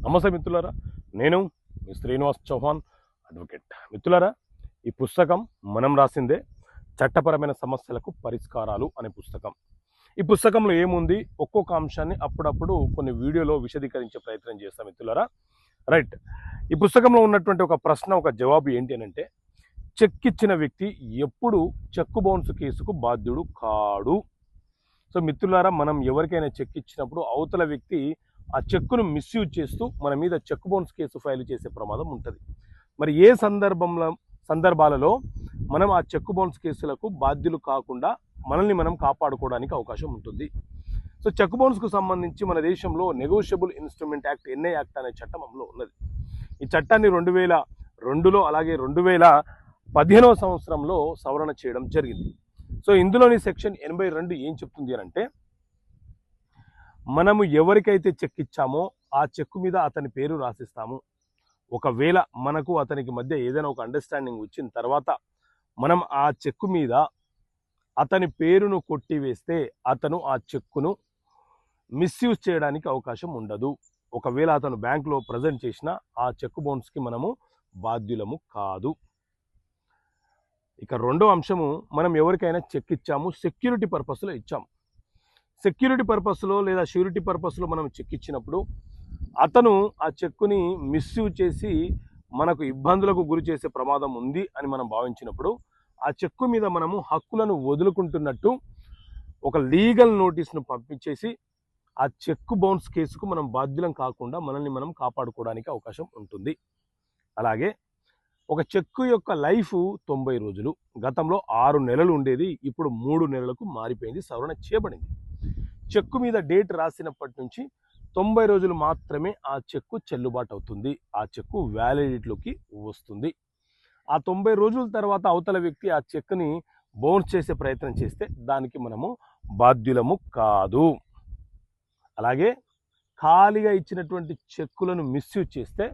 నమస్తే మిత్రులారా, నేను మీ శ్రీనివాస్ చౌహాన్ అడ్వకేట్. మిత్రులారా, ఈ పుస్తకం మనం రాసిందే చట్టపరమైన సమస్యలకు పరిష్కారాలు అనే పుస్తకం. ఈ పుస్తకంలో ఏముంది, ఒక్కొక్క అంశాన్ని అప్పుడప్పుడు కొన్ని వీడియోలో విశదీకరించే ప్రయత్నం చేస్తాం మిత్రులారా. రైట్, ఈ పుస్తకంలో ఉన్నటువంటి ఒక ప్రశ్న, ఒక జవాబు ఏంటి అని అంటే, చెక్ ఇచ్చిన వ్యక్తి ఎప్పుడు చెక్ బౌన్స్ కేసుకు బాధ్యుడు కాడు. సో మిత్రులారా, మనం ఎవరికైనా చెక్ ఇచ్చినప్పుడు అవతల వ్యక్తి ఆ చెక్కును మిస్యూజ్ చేస్తూ మన మీద చెక్ బౌన్స్ కేసు ఫైల్ చేసే ప్రమాదం ఉంటుంది. మరి ఏ సందర్భాలలో మనం ఆ చెక్ బౌన్స్ కేసులకు బాధ్యులు కాకుండా మనల్ని మనం కాపాడుకోవడానికి అవకాశం ఉంటుంది. సో చెక్ బౌన్స్కు సంబంధించి మన దేశంలో నెగోషియబుల్ ఇన్స్ట్రుమెంట్ యాక్ట్, ఎన్ఏ యాక్ట్ అనే చట్టం అమలు ఉన్నది. ఈ చట్టాన్ని 2002లో అలాగే 2015వ సంవత్సరంలో సవరణ చేయడం జరిగింది. సో ఇందులోని సెక్షన్ 82 ఏం చెప్తుంది అని అంటే, మనము ఎవరికైతే చెక్ ఇచ్చామో ఆ చెక్కు మీద అతని పేరు రాసిస్తాము. ఒకవేళ మనకు అతనికి మధ్య ఏదైనా ఒక అండర్స్టాండింగ్ వచ్చిన తర్వాత మనం ఆ చెక్కు మీద అతని పేరును కొట్టివేస్తే అతను ఆ చెక్కును మిస్యూజ్ చేయడానికి అవకాశం ఉండదు. ఒకవేళ అతను బ్యాంకులో ప్రజెంట్ చేసిన ఆ చెక్ బౌన్స్కి మనము బాధ్యులము కాదు. ఇక రెండో అంశము, మనం ఎవరికైనా చెక్ ఇచ్చాము, సెక్యూరిటీ పర్పస్లో ఇచ్చాము. సెక్యూరిటీ పర్పస్లో లేదా ష్యూరిటీ పర్పస్లో మనం చెక్ ఇచ్చినప్పుడు అతను ఆ చెక్కుని మిస్యూజ్ చేసి మనకు ఇబ్బందులకు గురి చేసే ప్రమాదం ఉంది అని మనం భావించినప్పుడు ఆ చెక్కు మీద మనము హక్కులను వదులుకుంటున్నట్టు ఒక లీగల్ నోటీస్ను పంపించేసి ఆ చెక్ బౌన్స్ కేసుకు మనం బాధ్యులం కాకుండా మనల్ని మనం కాపాడుకోవడానికి అవకాశం ఉంటుంది. అలాగే ఒక చెక్కు యొక్క లైఫ్ 90 రోజులు. గతంలో 6 నెలలు ఉండేది, ఇప్పుడు 3 నెలలకు మారిపోయింది, సవరణ చేయబడింది. చెక్కు మీద డేట్ రాసినప్పటి నుంచి 90 రోజులు మాత్రమే ఆ చెక్కు చెల్లుబాటు అవుతుంది, ఆ చెక్కు వ్యాలిడిటీలోకి వస్తుంది. ఆ 90 రోజుల తర్వాత అవతల వ్యక్తి ఆ చెక్ని బౌన్స్ చేసే ప్రయత్నం చేస్తే దానికి మనము బాధ్యులము కాదు. అలాగే ఖాళీగా ఇచ్చినటువంటి చెక్కులను మిస్యూజ్ చేస్తే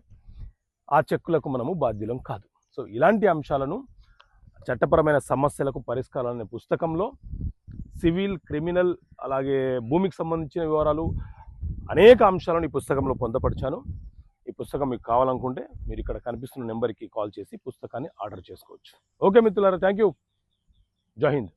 ఆ చెక్కులకు మనము బాధ్యులం కాదు. సో ఇలాంటి అంశాలను చట్టపరమైన సమస్యలకు పరిష్కారాలు అనే పుస్తకంలో సివిల్, క్రిమినల్, అలాగే భూమికి సంబంధించిన వివరాలు, అనేక అంశాలను ఈ పుస్తకంలో పొందపరిచాను. ఈ పుస్తకం మీకు కావాలనుకుంటే మీరు ఇక్కడ కనిపిస్తున్న నెంబర్కి కాల్ చేసి పుస్తకాన్ని ఆర్డర్ చేసుకోవచ్చు. ఓకే మిత్రులారా, థ్యాంక్ యూ. జై హింద్.